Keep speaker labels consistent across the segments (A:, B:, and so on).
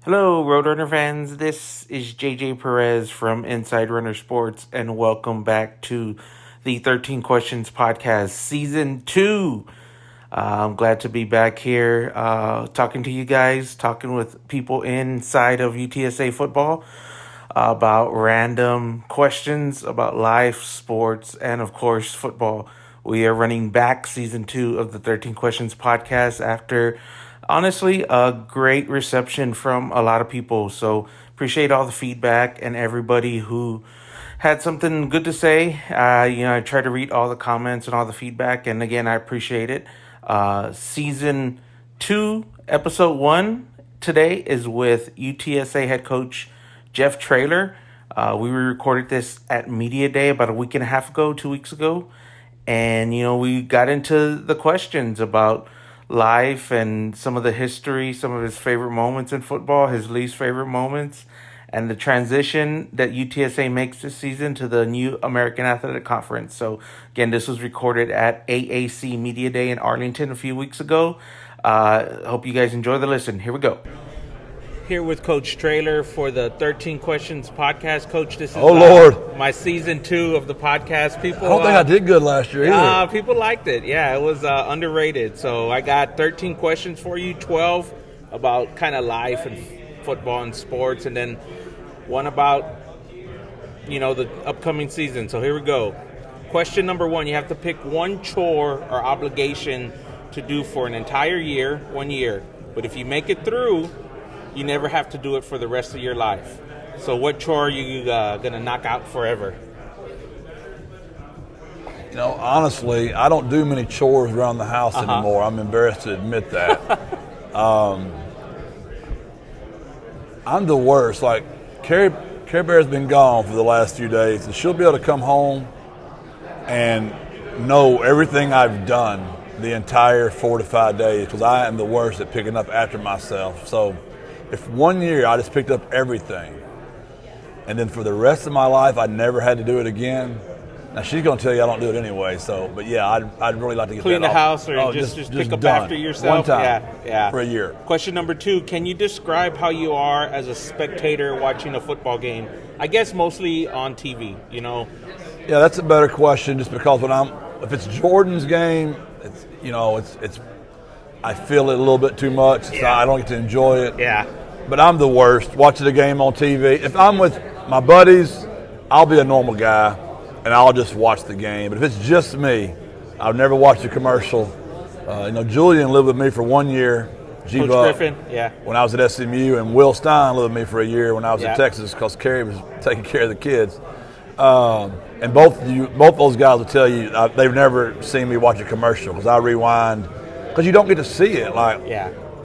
A: Hello, Roadrunner fans. This is JJ Perez from Inside Runner Sports, and welcome back to the 13 Questions Podcast, Season 2. I'm glad to be back here talking to you guys, talking with people inside of UTSA football about random questions about life, sports, and of course, football. We are running back Season 2 of the 13 Questions Podcast after honestly a great reception from a lot of people. So appreciate all the feedback and everybody who had something good to say. I try to read all the comments and all the feedback, and again, I appreciate it. Season 2, Episode 1 today is with UTSA head coach Jeff Traylor. We recorded this at Media Day about a week and a half ago, 2 weeks ago. And, we got into the questions about life and some of the history, some of his favorite moments in football, his least favorite moments, and the transition that UTSA makes this season to the new American Athletic Conference. So, again, this was recorded at AAC Media Day in Arlington a few weeks ago. Hope you guys enjoy the listen. Here we go. Here with Coach Traylor for the 13 Questions Podcast. Coach, this is
B: Lord,
A: my Season 2 of the podcast.
B: I don't think I did good last year either.
A: People liked it. Yeah, it was underrated. So I got 13 questions for you, 12 about kind of life and football and sports, and then one about, the upcoming season. So here we go. Question number 1, you have to pick one chore or obligation to do for an entire year, 1 year. But if you make it through, you never have to do it for the rest of your life. So what chore are you going to knock out forever?
B: Honestly, I don't do many chores around the house anymore. I'm embarrassed to admit that. I'm the worst. Like, Carrie Bear's been gone for the last few days, and she'll be able to come home and know everything I've done the entire 4 to 5 days, because I am the worst at picking up after myself. So if 1 year I just picked up everything, and then for the rest of my life I never had to do it again. Now she's going to tell you I don't do it anyway. So, but yeah, I'd really like to get
A: clean
B: that
A: the house, or just pick up
B: done.
A: after yourself.
B: One time,
A: yeah,
B: for a year.
A: Question number 2: can you describe how you are as a spectator watching a football game? I guess mostly on TV.
B: Yeah, that's a better question. Just because if it's Jordan's game, it's I feel it a little bit too much. So I don't get to enjoy it.
A: Yeah.
B: But I'm the worst watching the game on TV. If I'm with my buddies, I'll be a normal guy, and I'll just watch the game. But if it's just me, I've never watched a commercial. Julian lived with me for 1 year.
A: Coach Griffin, yeah.
B: When I was at SMU, and Will Stein lived with me for a year when I was in
A: Yeah.
B: Texas, because Carrie was taking care of the kids. And both those guys will tell you they've never seen me watch a commercial, because I rewind, because you don't get to see it.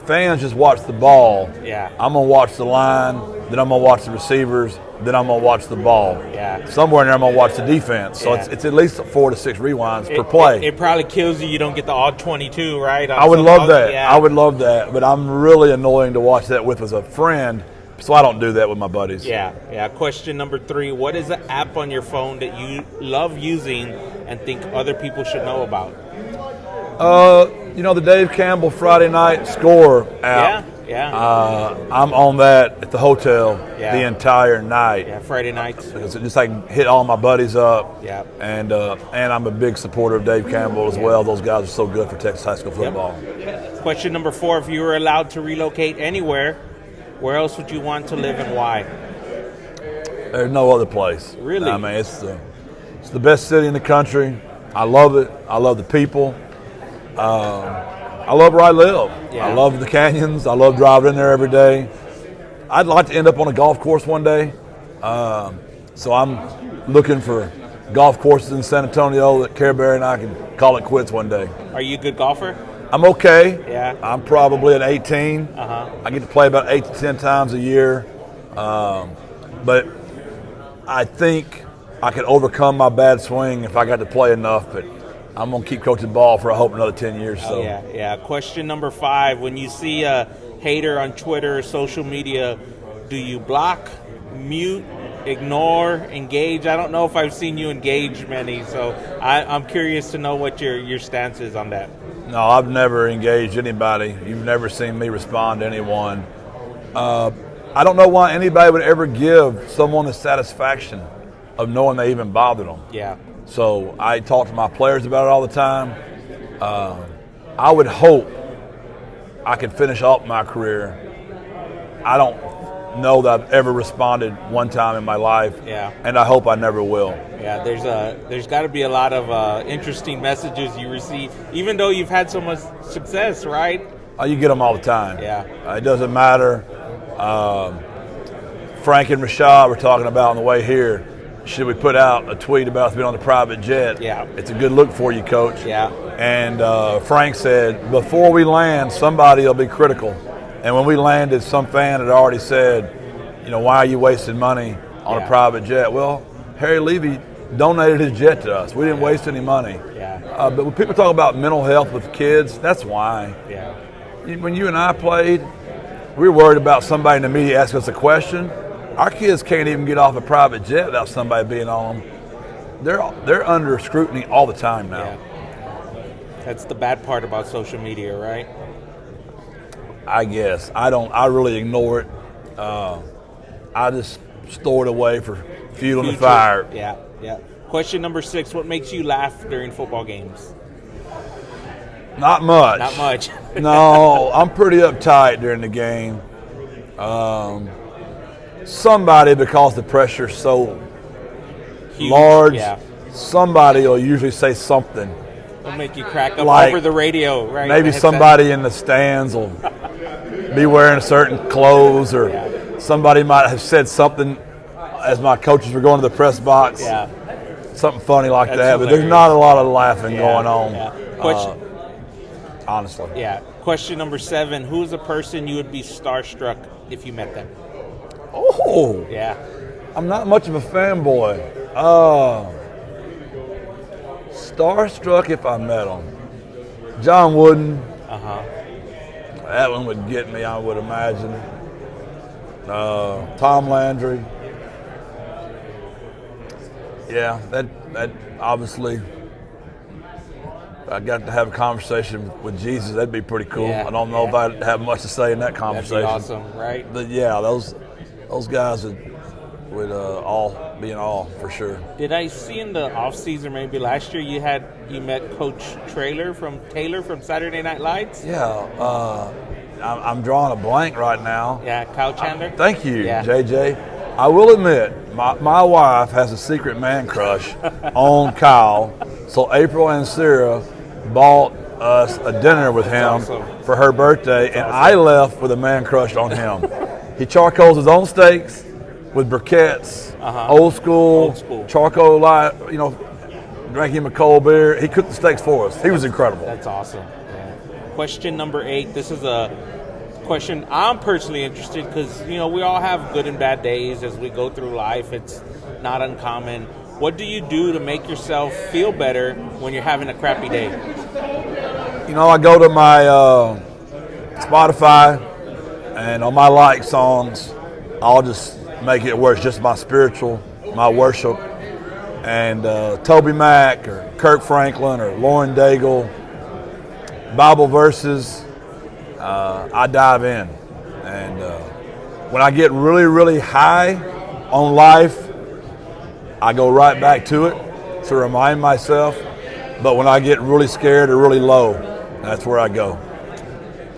B: Fans just watch the ball.
A: Yeah.
B: I'm going to watch the line, then I'm going to watch the receivers, then I'm going to watch the ball.
A: Yeah.
B: Somewhere in there I'm going to watch the defense. So it's at least 4 to 6 rewinds per play.
A: It probably kills you don't get the all 22, right?
B: I would love that. Yeah. I would love that. But I'm really annoying to watch that with as a friend, so I don't do that with my buddies.
A: Yeah. Question number 3: what is an app on your phone that you love using and think other people should know about?
B: The Dave Campbell Friday Night Score app.
A: Yeah.
B: I'm on that at the hotel the entire night.
A: Yeah, Friday nights.
B: Because it just hit all my buddies up.
A: Yeah.
B: And I'm a big supporter of Dave Campbell as well. Those guys are so good for Texas high school football.
A: Yep. Question number 4: if you were allowed to relocate anywhere, where else would you want to live and why?
B: There's no other place.
A: Really?
B: I mean, it's the best city in the country. I love it. I love the people. I love where I live.
A: Yeah.
B: I love the canyons. I love driving in there every day. I'd like to end up on a golf course one day. So I'm looking for golf courses in San Antonio that Care Bear and I can call it quits one day.
A: Are you a good golfer?
B: I'm okay.
A: Yeah.
B: I'm probably an 18.
A: Uh-huh.
B: I get to play about 8 to 10 times a year. But I think I could overcome my bad swing if I got to play enough. But I'm going to keep coaching ball for, I hope, another 10 years. So.
A: Yeah. Question number 5: when you see a hater on Twitter or social media, do you block, mute, ignore, engage? I don't know if I've seen you engage many, so I'm curious to know what your stance is on that.
B: No, I've never engaged anybody. You've never seen me respond to anyone. I don't know why anybody would ever give someone the satisfaction of knowing they even bothered them.
A: Yeah.
B: So I talk to my players about it all the time. I would hope I could finish up my career. I don't know that I've ever responded one time in my life, and I hope I never will.
A: Yeah, there's got to be a lot of interesting messages you receive, even though you've had so much success, right?
B: You get them all the time.
A: Yeah.
B: It doesn't matter. Frank and Rashad were talking about on the way here. Should we put out a tweet about us being on the private jet?
A: Yeah.
B: It's a good look for you, Coach.
A: Yeah.
B: And Frank said, before we land, somebody will be critical. And when we landed, some fan had already said, why are you wasting money on a private jet? Well, Harry Levy donated his jet to us. We didn't waste any money.
A: Yeah.
B: But when people talk about mental health with kids, that's why.
A: Yeah.
B: When you and I played, we were worried about somebody in the media asking us a question. Our kids can't even get off a private jet without somebody being on them. They're under scrutiny all the time now.
A: Yeah. That's the bad part about social media, right?
B: I guess. I really ignore it. I just store it away for fuel in the fire.
A: Yeah, yeah. Question number 6, what makes you laugh during football games?
B: Not much.
A: Not much.
B: No, I'm pretty uptight during the game. Somebody, because the pressure's so
A: Huge,
B: large,
A: yeah.
B: somebody will usually say something.
A: It'll make you crack up
B: Like,
A: over the radio, right?
B: Maybe somebody in the stands will be wearing certain clothes, or somebody might have said something as my coaches were going to the press box.
A: Yeah.
B: Something funny like
A: That's
B: that,
A: hilarious.
B: but there's not a lot of laughing going on.
A: Yeah.
B: Honestly.
A: Yeah. Question number 7, who is a person you would be starstruck if you met them?
B: Oh.
A: Yeah.
B: I'm not much of a fanboy. Starstruck if I met him. John Wooden.
A: Uh-huh.
B: That one would get me, I would imagine. Tom Landry. Yeah, that obviously, if I got to have a conversation with Jesus, that'd be pretty cool.
A: Yeah,
B: I don't know if I'd have much to say in that conversation.
A: That'd be awesome, right?
B: But yeah, those guys would all be in awe for sure.
A: Did I see in the offseason, maybe last year, you met Coach Traylor from Saturday Night Lights?
B: Yeah, I'm drawing a blank right now.
A: Yeah, Kyle Chandler.
B: Thank you,
A: Yeah.
B: JJ. I will admit, my wife has a secret man crush on Kyle, so April and Sarah bought us a dinner with him
A: awesome.
B: for her birthday, and I left with a man crush on him. He charcoals his own steaks with briquettes, old school charcoal light, drank him a cold beer. He cooked the steaks for us. He was incredible.
A: That's awesome. Yeah. Question number 8. This is a question I'm personally interested because, we all have good and bad days as we go through life. It's not uncommon. What do you do to make yourself feel better when you're having a crappy day?
B: I go to my Spotify, and on my like songs, I'll just make it where it's just my spiritual, my worship, and Toby Mac or Kirk Franklin or Lauren Daigle, Bible verses. I dive in, and when I get really, really high on life, I go right back to it to remind myself. But when I get really scared or really low, that's where I go.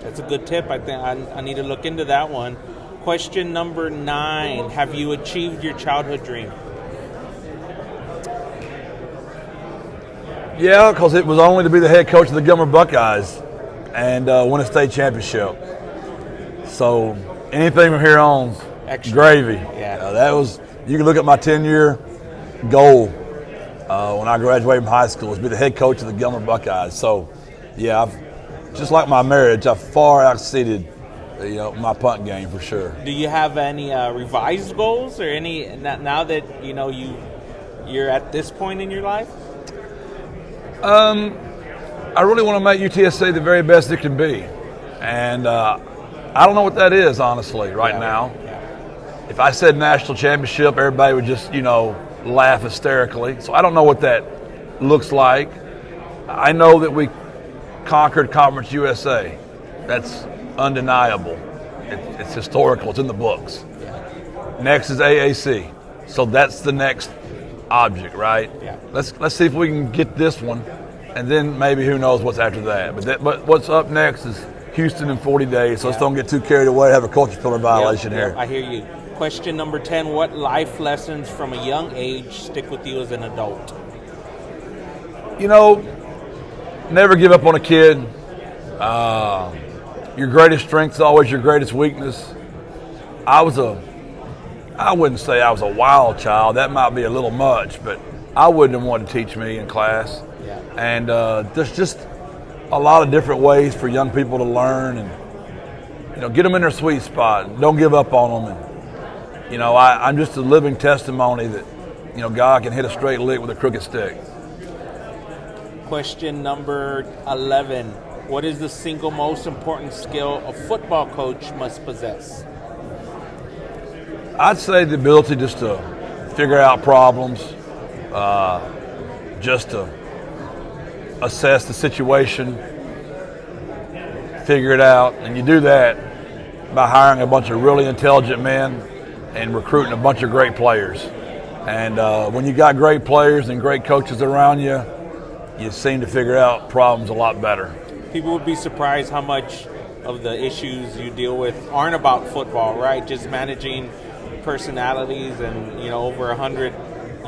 A: That's a good tip. I think I need to look into that one. Question number 9: have you achieved your childhood dream?
B: Yeah, because it was only to be the head coach of the Gilmer Buckeyes and win a state championship. So anything from here on,
A: Extra.
B: gravy.
A: Yeah.
B: That was, you can look at my 10-year goal when I graduated from high school, was to be the head coach of the Gilmer Buckeyes. So, yeah, just like my marriage, I've far exceeded my punt game for sure.
A: Do you have any revised goals or any now that you're at this point in your life?
B: I really want to make UTSA the very best it can be. And I don't know what that is, honestly, right now.
A: Yeah.
B: If I said national championship, everybody would just, laugh hysterically. So I don't know what that looks like. I know that we conquered Conference USA. That's undeniable. It's historical. It's in the books. Next is AAC. So that's the next object, right?
A: Yeah.
B: Let's see if we can get this one, and then maybe who knows what's after that. But what's up next is Houston in 40 days. So let's don't get too carried away. Have a culture pillar violation here.
A: I hear you. Question number 10: what life lessons from a young age stick with you as an adult?
B: Never give up on a kid. Your greatest strength is always your greatest weakness. I wouldn't say I was a wild child. That might be a little much, but I wouldn't have wanted to teach me in class.
A: Yeah.
B: And there's just a lot of different ways for young people to learn, and get them in their sweet spot. Don't give up on them. And I'm just a living testimony that God can hit a straight lick with a crooked stick.
A: Question number 11. What is the single most important skill a football coach must possess?
B: I'd say the ability just to figure out problems, just to assess the situation, figure it out. And you do that by hiring a bunch of really intelligent men and recruiting a bunch of great players. And when you got great players and great coaches around you, you seem to figure out problems a lot better.
A: People would be surprised how much of the issues you deal with aren't about football, right? Just managing personalities and, over 100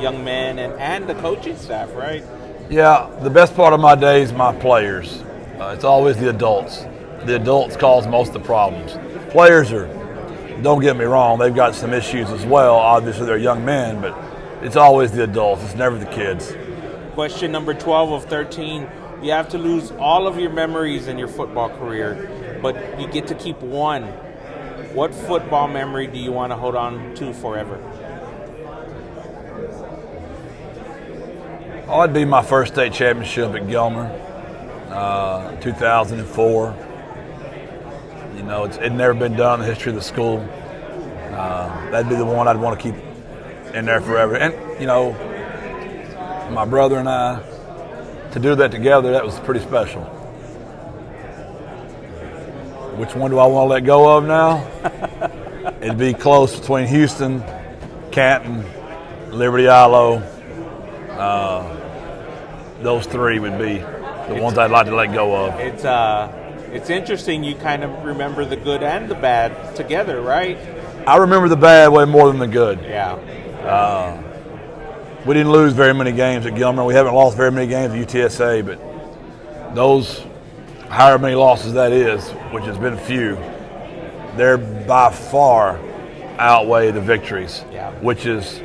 A: young men and the coaching staff, right?
B: Yeah, the best part of my day is my players. It's always the adults. The adults cause most of the problems. Players don't get me wrong, they've got some issues as well. Obviously, they're young men, but it's always the adults. It's never the kids.
A: Question number 12 of 13. You have to lose all of your memories in your football career, but you get to keep one. What football memory do you want to hold on to forever?
B: Oh, it'd be my first state championship at Gilmer, 2004. It'd never been done in the history of the school. That'd be the one I'd want to keep in there forever. And, my brother and I, to do that together, that was pretty special. Which one do I want to let go of now? It'd be close between Houston, Canton, Liberty Ilo. Those three would be the ones I'd like to let go of.
A: It's interesting. You kind of remember the good and the bad together, right?
B: I remember the bad way more than the good.
A: Yeah.
B: We didn't lose very many games at Gilmer. We haven't lost very many games at UTSA, but those, however many losses that is, which has been few, they're by far outweigh the victories, which is,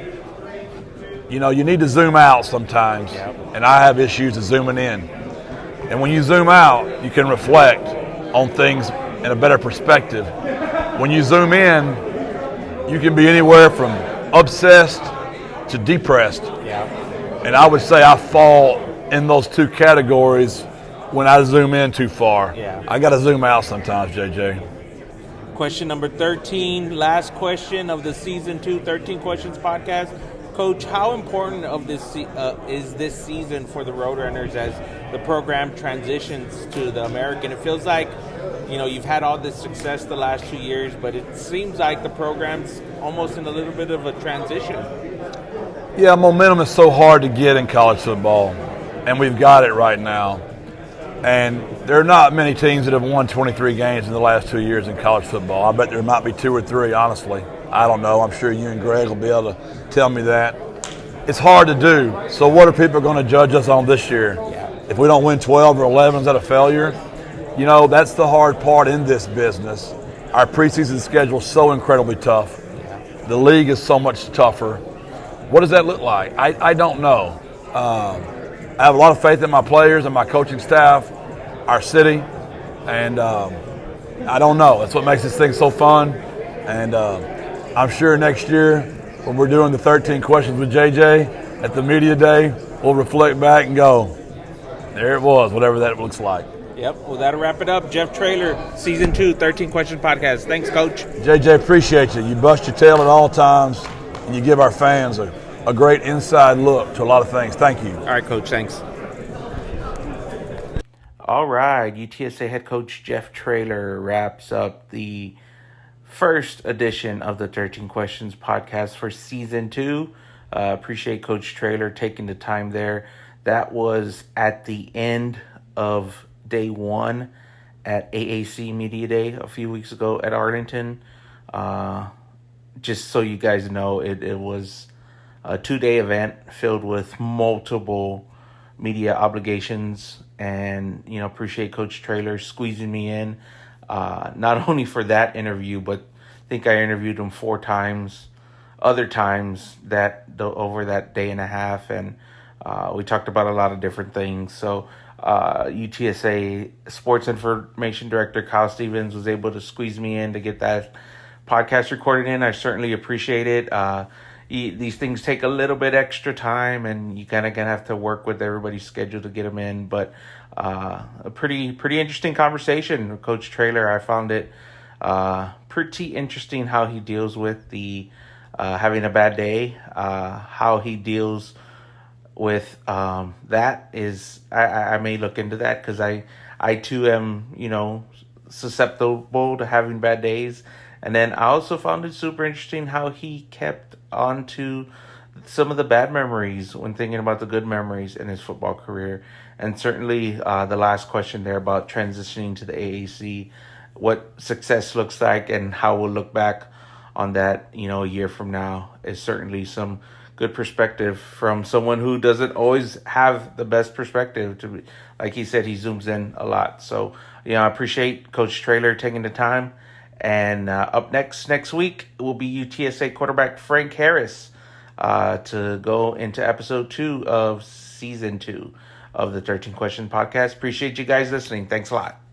B: you need to zoom out sometimes, and I have issues of zooming in. And when you zoom out, you can reflect on things in a better perspective. When you zoom in, you can be anywhere from obsessed to depressed. And I would say I fall in those two categories when I zoom in too far. I got to zoom out sometimes, JJ.
A: Question number 13, last question of the Season 2 13 Questions podcast. Coach, how important of this is this season for the Roadrunners as the program transitions to the American? It feels like, you've had all this success the last 2 years, but it seems like the program's almost in a little bit of a transition.
B: Yeah, momentum is so hard to get in college football, and we've got it right now. And there are not many teams that have won 23 games in the last 2 years in college football. I bet there might be 2 or 3, honestly. I don't know. I'm sure you and Greg will be able to tell me that. It's hard to do. So what are people going to judge us on this year? If we don't win 12 or 11, is that a failure? That's the hard part in this business. Our preseason schedule is so incredibly tough. The league is so much tougher. What does that look like? I don't know. I have a lot of faith in my players and my coaching staff, our city, and I don't know. That's what makes this thing so fun. And I'm sure next year when we're doing the 13 questions with JJ at the media day, we'll reflect back and go, there it was, whatever that looks like.
A: Yep. Well, that'll wrap it up. Jeff Traylor, Season 2, 13 Questions podcast. Thanks, Coach.
B: JJ, appreciate you. You bust your tail at all times, and you give our fans a great inside look to a lot of things. Thank you.
A: All right, Coach. Thanks. All right. UTSA head coach Jeff Traylor wraps up the first edition of the 13 Questions podcast for season 2. Appreciate Coach Traylor taking the time there. That was at the end of day 1 at AAC Media Day a few weeks ago at Arlington. Just so you guys know, it was a 2-day event filled with multiple media obligations, and appreciate Coach Traylor squeezing me in, not only for that interview, but I think I interviewed him 4 times other times over that day and a half, and we talked about a lot of different things. So UTSA Sports Information Director Kyle Stevens was able to squeeze me in to get that podcast recorded in. I certainly appreciate it. These things take a little bit extra time, and you kind of gonna have to work with everybody's schedule to get them in. But a pretty interesting conversation with Coach Traylor. I found it pretty interesting how he deals with the having a bad day, how he deals with that is I may look into that, because I too am susceptible to having bad days. And then I also found it super interesting how he kept on to some of the bad memories when thinking about the good memories in his football career. And certainly the last question there about transitioning to the AAC, what success looks like and how we'll look back on that, a year from now, is certainly some good perspective from someone who doesn't always have the best perspective. Like he said, he zooms in a lot. So, I appreciate Coach Traylor taking the time. And up next week will be UTSA quarterback Frank Harris to go into episode 2 of season 2 of the 13 Questions podcast. Appreciate you guys listening. Thanks a lot.